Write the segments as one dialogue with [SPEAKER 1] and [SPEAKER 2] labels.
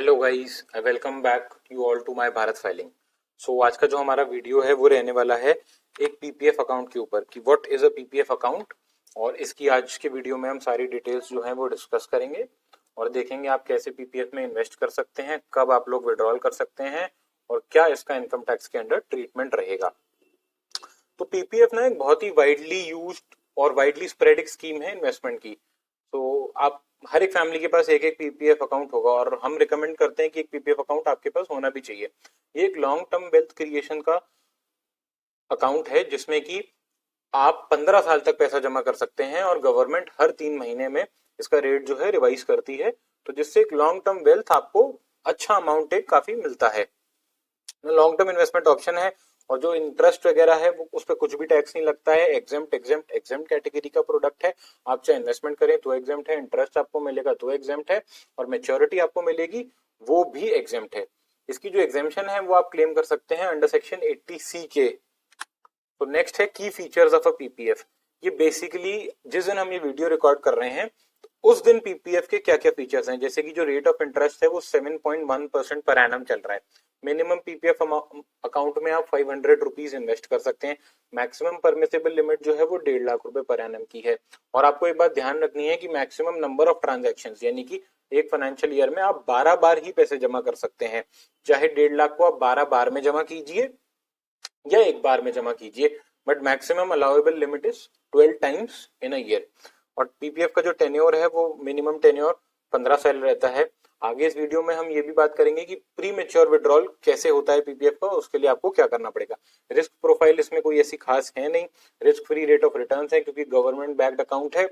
[SPEAKER 1] Hello guys, I welcome back you all to my Bharat filing. आज का जो हमारा वीडियो है वो रहने वाला है एक पीपीएफ अकाउंट के ऊपर कि what is a PPF account. और इसकी आज के वीडियो में हम सारी डिटेल्स जो है वो डिस्कस करेंगे और देखेंगे आप कैसे पीपीएफ में इन्वेस्ट कर सकते हैं, कब आप लोग विड्रॉल कर सकते हैं और क्या इसका इनकम टैक्स के अंडर ट्रीटमेंट रहेगा। तो पीपीएफ ना एक बहुत ही वाइडली यूज्ड और वाइडली स्प्रेड एक स्कीम है इन्वेस्टमेंट की। तो आप हर एक फैमिली के पास एक एक पीपीएफ अकाउंट होगा और हम रिकमेंड करते हैं कि एक पीपीएफ अकाउंट आपके पास होना भी चाहिए। ये एक लॉन्ग टर्म वेल्थ क्रिएशन का अकाउंट है जिसमें कि आप 15 साल तक पैसा जमा कर सकते हैं और गवर्नमेंट हर 3 महीने में इसका रेट जो है रिवाइज करती है, तो जिससे एक लॉन्ग टर्म वेल्थ आपको अच्छा अमाउंट एक काफी मिलता है। लॉन्ग टर्म इन्वेस्टमेंट ऑप्शन है और जो इंटरेस्ट वगैरह है वो उस पर कुछ भी टैक्स नहीं लगता है। एग्जेम्प्ट एग्जेम्प्ट एग्जेम्प्ट कैटेगरी का प्रोडक्ट है। आप चाहे इन्वेस्टमेंट करें तो एग्जेम्प्ट है, इंटरेस्ट आपको मिलेगा तो एग्जेम्प्ट है और मेच्योरिटी आपको मिलेगी वो भी एग्जेम्प्ट है। इसकी जो एग्जेम्पशन है वो आप क्लेम कर सकते हैं अंडर सेक्शन 80C के। तो नेक्स्ट है की फीचर्स ऑफ अ पीपीएफ। ये बेसिकली जिस दिन हम ये वीडियो रिकॉर्ड कर रहे हैं उस दिन पीपीएफ के क्या क्या फीचर्स हैं, जैसे कि जो रेट ऑफ इंटरेस्ट है वो 7.1% पर एनम चल रहा है। मिनिमम पीपीएफ अकाउंट में आप 500 रुपीज इन्वेस्ट कर सकते हैं। मैक्सिमम परमिसेबल लिमिट जो है वो 1.5 लाख रुपए पर एनम की है। और आपको एक बात ध्यान रखनी है कि मैक्सिमम नंबर ऑफ ट्रांजेक्शन यानी कि एक फाइनेंशियल ईयर में आप 12 बार ही पैसे जमा कर सकते हैं। चाहे 1.5 लाख को आप 12 बार में जमा कीजिए या एक बार में जमा कीजिए, but maximum allowable limit is 12 times in a year. और पीपीएफ का जो टेन्योर है वो मिनिमम टेन्योर 15 साल रहता है। आगे इस वीडियो में हम ये भी बात करेंगे कि प्री मेच्योर विड्रॉल कैसे होता है पीपीएफ का, उसके लिए आपको क्या करना पड़ेगा। रिस्क प्रोफाइल इसमें कोई ऐसी खास है नहीं, risk free rate of return है क्योंकि गवर्नमेंट बैक्ड अकाउंट है।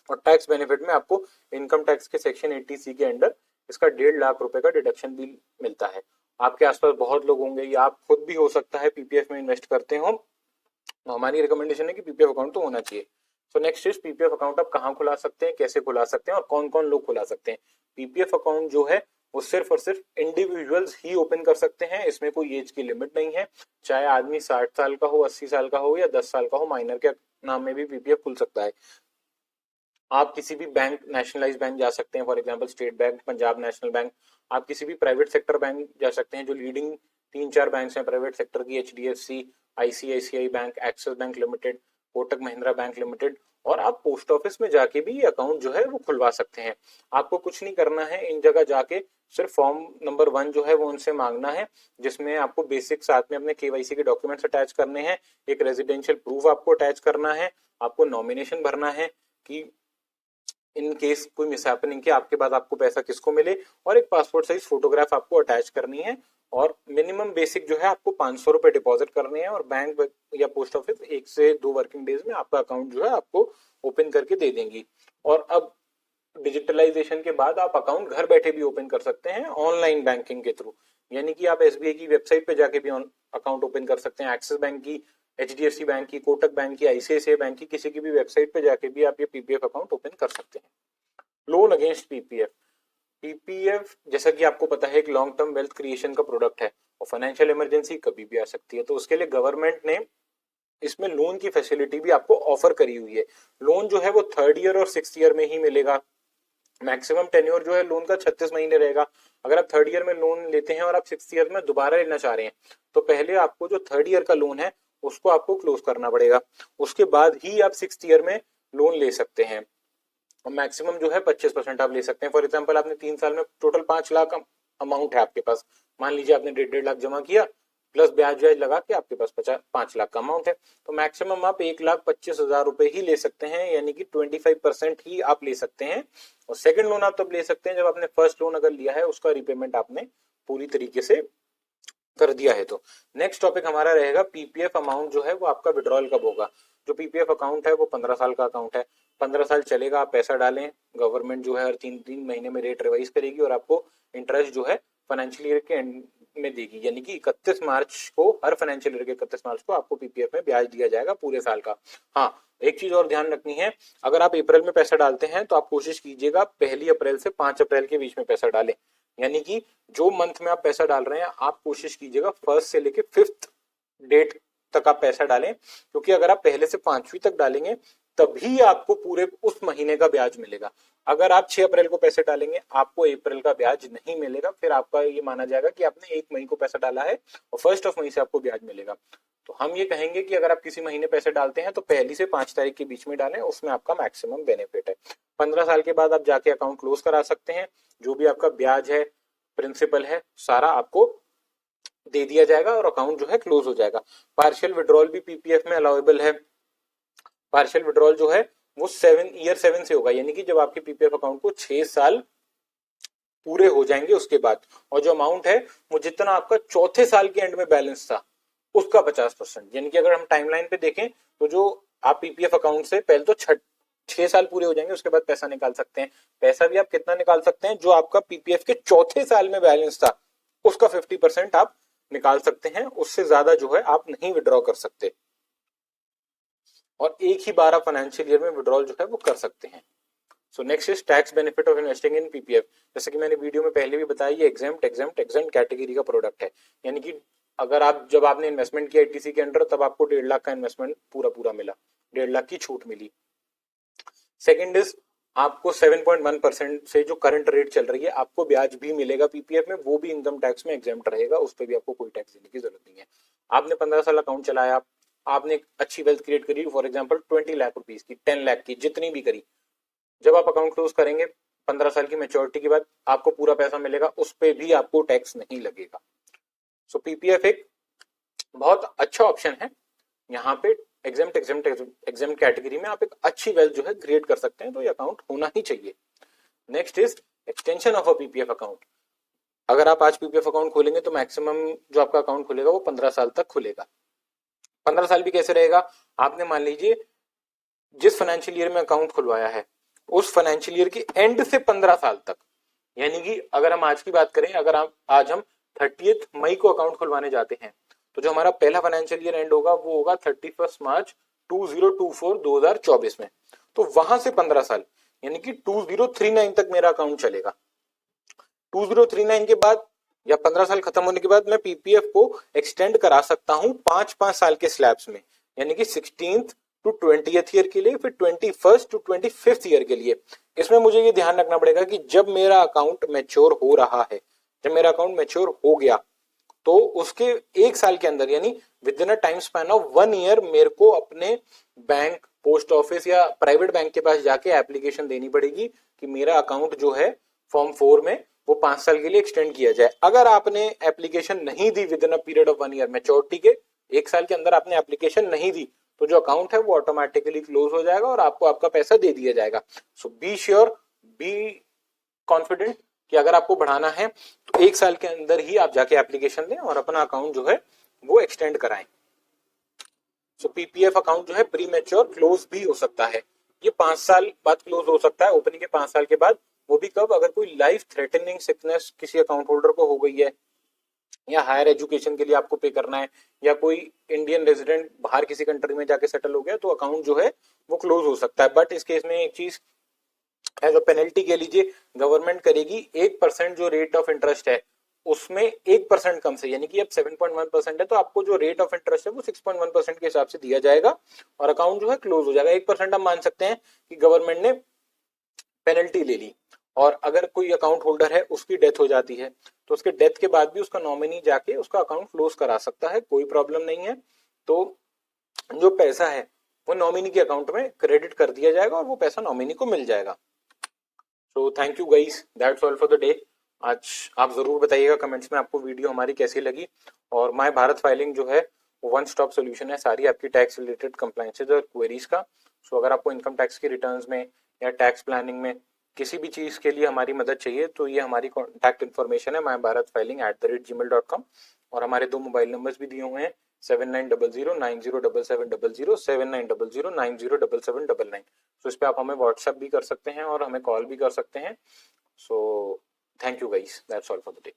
[SPEAKER 1] और टैक्स बेनिफिट में आपको इनकम टैक्स के सेक्शन 80C के अंडर इसका 1.5 लाख रुपए का डिडक्शन भी मिलता है। आपके आसपास बहुत लोग होंगे या आप खुद भी हो सकता है पीपीएफ में इन्वेस्ट करते हो, तो हमारी रिकमेंडेशन है कि पीपीएफ अकाउंट तो होना चाहिए। So next is PPF account आप कहाँ खुला सकते हैं, कैसे खुला सकते हैं और कौन कौन लोग खुला सकते हैं। पीपीएफ अकाउंट जो है वो सिर्फ और सिर्फ इंडिविजुअल्स ही ओपन कर सकते हैं। इसमें कोई एज की लिमिट नहीं है। चाहे आदमी 60 साल का हो, 80 साल का हो या 10 साल का हो, माइनर के नाम में भी पीपीएफ खुल सकता है। आप किसी भी बैंक, नेशनलाइज बैंक जा सकते हैं, for example state bank, Punjab national bank. आप किसी भी प्राइवेट सेक्टर बैंक जा सकते हैं। जो लीडिंग 3-4 बैंक हैं प्राइवेट सेक्टर की, HDFC, ICICI bank, axis bank limited, Kotak Mahindra bank limited. और आप पोस्ट ऑफिस में जाके भी ये अकाउंट जो है वो खुलवा सकते हैं। आपको कुछ नहीं करना है, इन जगह जाके सिर्फ फॉर्म नंबर 1 जो है वो उनसे मांगना है, जिसमें आपको बेसिक साथ में अपने केवाईसी के डॉक्यूमेंट्स अटैच करने हैं। एक रेजिडेंशियल प्रूफ आपको अटैच करना है। आपको नॉमिनेशन भरना है कि इन केस कोई मिसहैपनिंग के आपके बाद आपको पैसा किसको मिले, और एक पासपोर्ट साइज फोटोग्राफ आपको अटैच करनी है। और मिनिमम बेसिक जो है आपको 500 रुपए डिपॉजिट करने हैं और बैंक या पोस्ट ऑफिस 1 से 2 वर्किंग डेज में आपका अकाउंट जो है आपको ओपन करके दे देंगी। और अब डिजिटलाइजेशन के बाद आप अकाउंट घर बैठे भी ओपन कर सकते हैं ऑनलाइन बैंकिंग के थ्रू। यानी कि आप एसबीआई की वेबसाइट पे जाके भी अकाउंट ओपन कर सकते हैं, एक्सिस बैंक की, एचडीएफसी बैंक की, कोटक बैंक की, आईसीआईसीआई बैंक की, किसी की भी वेबसाइट पे जाके भी आप ये पीपीएफ अकाउंट ओपन कर सकते हैं। Loan against PPF. पीपीएफ जैसा कि आपको पता है एक लॉन्ग टर्म वेल्थ क्रिएशन का प्रोडक्ट है और फाइनेंशियल इमरजेंसी कभी भी आ सकती है, तो उसके लिए गवर्नमेंट ने इसमें लोन की फैसिलिटी भी आपको ऑफर करी हुई है। लोन जो है वो 3rd ईयर और 6th ईयर में ही मिलेगा। मैक्सिमम टेन्योर जो है लोन का 36 महीने रहेगा। अगर आप 3rd ईयर में लोन लेते हैं और आप 6th ईयर में दोबारा लेना चाह रहे हैं तो पहले आपको जो 3rd ईयर का लोन है उसको आपको क्लोज करना पड़ेगा, उसके बाद ही आप 6th ईयर में लोन ले सकते हैं। और मैक्सिमम जो है 25% आप ले सकते हैं। फॉर एग्जाम्पल आपने 3 साल में टोटल 5 लाख अमाउंट है आपके पास, मान लीजिए आपने 1.5 लाख जमा किया प्लस ब्याज व्याज लगा के आपके पास 5 लाख का अमाउंट है, तो मैक्सिमम आप 1,25,000 रुपए ही ले सकते हैं, यानी कि 25% ही आप ले सकते हैं। और सेकंड लोन आप तब ले सकते हैं जब आपने फर्स्ट लोन अगर लिया है उसका रिपेमेंट आपने पूरी तरीके से कर दिया है। तो नेक्स्ट टॉपिक हमारा रहेगा पीपीएफ अमाउंट जो है वो आपका विड्रॉल कब होगा। जो पीपीएफ अकाउंट है वो 15 साल का अकाउंट है। 15 साल चलेगा, आप पैसा डालें, गवर्नमेंट जो है हर 3 महीने में रेट रिवाइज करेगी और आपको इंटरेस्ट जो है फाइनेंशियल ईयर के एंड में देगी, यानी कि 31 मार्च को, हर फाइनेंशियल ईयर के 31 मार्च को आपको पीपीएफ में ब्याज दिया जाएगा पूरे साल का। हाँ, एक चीज और ध्यान रखनी है, अगर आप अप्रैल में पैसा डालते हैं तो आप कोशिश कीजिएगा 1 अप्रैल से 5 अप्रैल के बीच में पैसा डालें। यानी कि जो मंथ में आप पैसा डाल रहे हैं आप कोशिश कीजिएगा 1st से लेके 5th डेट तक आप पैसा डालें, क्योंकि अगर आप पहले से 5वीं तक डालेंगे तभी आपको पूरे उस महीने का ब्याज मिलेगा। अगर आप 6 अप्रैल को पैसे डालेंगे आपको अप्रैल का ब्याज नहीं मिलेगा, फिर आपका ये माना जाएगा कि आपने 1 मई को पैसा डाला है और 1 मई से आपको ब्याज मिलेगा। तो हम ये कहेंगे कि अगर आप किसी महीने पैसे डालते हैं तो 1 से 5 तारीख के बीच में डालें, उसमें आपका मैक्सिमम बेनिफिट है। 15 साल के बाद आप जाके अकाउंट क्लोज करा सकते हैं, जो भी आपका ब्याज है, प्रिंसिपल है, सारा आपको दे दिया जाएगा और अकाउंट जो है क्लोज हो जाएगा। पार्शियल विड्रॉल भी पीपीएफ में अलाउेबल है। पार्शियल विड्रॉल जो है वो 7 से होगा, यानी कि जब आपके पीपीएफ अकाउंट को 6 साल पूरे हो जाएंगे उसके बाद, और जो अमाउंट है वो जितना आपका चौथे साल के एंड में बैलेंस था उसका 50%। यानी कि अगर हम टाइमलाइन पे देखें तो जो आप पीपीएफ अकाउंट से पहले तो 6 साल पूरे हो जाएंगे, उसके बाद पैसा निकाल सकते हैं। पैसा भी आप कितना निकाल सकते हैं, जो आपका पीपीएफ के चौथे साल में बैलेंस था उसका 50% आप निकाल सकते हैं, उससे ज्यादा जो है आप नहीं विड्रॉ कर सकते, और एक ही बार आप फाइनेंशियल ईयर में विड्रॉल जो है वो कर सकते हैं। So next is tax benefit of investing in PPF. जैसे कि मैंने वीडियो में पहले भी बताया, ये एग्जेम्प्ट कैटेगरी का प्रोडक्ट है, यानी कि अगर आप जब आपने इन्वेस्टमेंट किया आईटीसी के अंडर तब आपको 1.5 लाख का इन्वेस्टमेंट पूरा मिला, 1.5 लाख की छूट मिली। सेकेंड इज आपको 7.1% से जो करंट रेट चल रही है आपको ब्याज भी मिलेगा पीपीएफ में, वो भी इनकम टैक्स में एग्जेम्प्ट रहेगा, उस पर भी आपको कोई टैक्स देने की जरूरत नहीं है। आपने 15 साल अकाउंट चलाया, आपने एक अच्छी वेल्थ क्रिएट करी, फॉर एग्जांपल 20 लाख रुपीस की, 10 लाख की, जितनी भी करी, जब आप अकाउंट क्लोज करेंगे 15 साल की मैच्योरिटी के बाद आपको पूरा पैसा मिलेगा, उस पर भी आपको टैक्स नहीं लगेगा। सो पीपीएफ एक बहुत अच्छा ऑप्शन है। यहाँ पे एग्जेम्प्ट कैटेगरी में आप एक अच्छी वेल्थ जो है क्रिएट कर सकते हैं, तो ये अकाउंट होना ही चाहिए। Next is extension of a PPF account. अगर आप आज पीपीएफ अकाउंट खोलेंगे तो मैक्सिमम जो आपका अकाउंट खुलेगा वो 15 साल तक खुलेगा। 15 साल भी कैसे रहेगा, आपने मान लीजिए जिस फाइनेंशियल ईयर में अकाउंट खुलवाया है उस फाइनेंशियल ईयर के एंड से 15 साल तक, यानी कि अगर हम आज की बात करें, अगर आज हम 30 मई को अकाउंट खुलवाने जाते हैं तो जो हमारा पहला फाइनेंशियल ईयर एंड होगा वो होगा 31 मार्च 2024 में, तो वहां से 15 साल यानी कि 2039 तक मेरा अकाउंट चलेगा। 2039 के बाद या 15 साल खत्म होने के बाद मैं पीपीएफ को एक्सटेंड करा सकता हूं 5-5 साल के स्लैब्स में, यानी कि 16th टू 20th ईयर के लिए, फिर 21st टू 25th ईयर के लिए। इसमें मुझे ये ध्यान रखना पड़ेगा कि जब मेरा अकाउंट मैच्योर हो रहा है, जब मेरा अकाउंट मैच्योर हो गया तो उसके 1 साल के अंदर, यानी with in a time span of 1 year, मेरे को अपने बैंक, पोस्ट ऑफिस या प्राइवेट बैंक के पास जाके एप्लीकेशन देनी पड़ेगी कि मेरा अकाउंट जो है फॉर्म 4 में वो 5 साल के लिए एक्सटेंड किया जाए। अगर आपने एप्लीकेशन नहीं दी within a period of 1 year, maturity के 1 साल के अंदर आपने एप्लीकेशन नहीं दी, तो जो अकाउंट है वो ऑटोमेटिकली क्लोज हो जाएगा और आपको आपका पैसा दे दिया जाएगा। सो बी श्योर, बी कॉन्फिडेंट कि अगर आपको बढ़ाना है तो 1 साल के अंदर ही आप जाके एप्लीकेशन दें और अपना अकाउंट जो है वो एक्सटेंड कराएं। सो पीपीएफ अकाउंट जो है प्री मैच्योर क्लोज भी हो सकता है, ये 5 साल बाद क्लोज हो सकता है, ओपनिंग के 5 साल के बाद। वो भी कब, अगर कोई लाइफ थ्रेटनिंग सिकनेस किसी अकाउंट होल्डर को हो गई है, या हायर एजुकेशन के लिए आपको पे करना है, या कोई इंडियन रेजिडेंट बाहर किसी कंट्री में जाके सेटल हो गया, तो अकाउंट जो है वो क्लोज हो सकता है। बट इस केस में एक चीज एज अ पेनल्टी कह लीजिए, गवर्नमेंट करेगी 1% जो रेट ऑफ इंटरेस्ट है उसमें 1% कम से, यानी कि अब 7.1% है तो आपको जो रेट ऑफ इंटरेस्ट है वो 6.1% के हिसाब से दिया जाएगा और अकाउंट जो है क्लोज हो जाएगा। 1% हम मान सकते हैं कि गवर्नमेंट ने पेनल्टी ले ली, और अगर कोई अकाउंट होल्डर है उसकी डेथ हो जाती है तो उसके डेथ के बाद भी उसका नॉमिनी जाके उसका अकाउंट क्लोज करा सकता है, कोई प्रॉब्लम नहीं है। तो जो पैसा है वो नॉमिनी के अकाउंट में क्रेडिट कर दिया जाएगा और वो पैसा नॉमिनी को मिल जाएगा। तो thank you guys, that's all for the day. आज आप जरूर बताइएगा कमेंट्स में आपको वीडियो हमारी कैसी लगी, और माय भारत फाइलिंग जो है वो वन स्टॉप सोल्यूशन है सारी आपकी टैक्स रिलेटेड कंप्लायंसेज और क्वेरीज का। सो अगर आपको इनकम टैक्स की रिटर्न्स में या टैक्स प्लानिंग में किसी भी चीज के लिए हमारी मदद चाहिए तो ये हमारी कॉन्टैक्ट इन्फॉर्मेशन है myBharatFiling@gmail.com, और हमारे 2 मोबाइल नंबर्स भी दिए हुए हैं 7900907700, 7900907799। तो इस पे आप हमें व्हाट्सएप भी कर सकते हैं और हमें कॉल भी कर सकते हैं। So thank you guys, that's all for the day.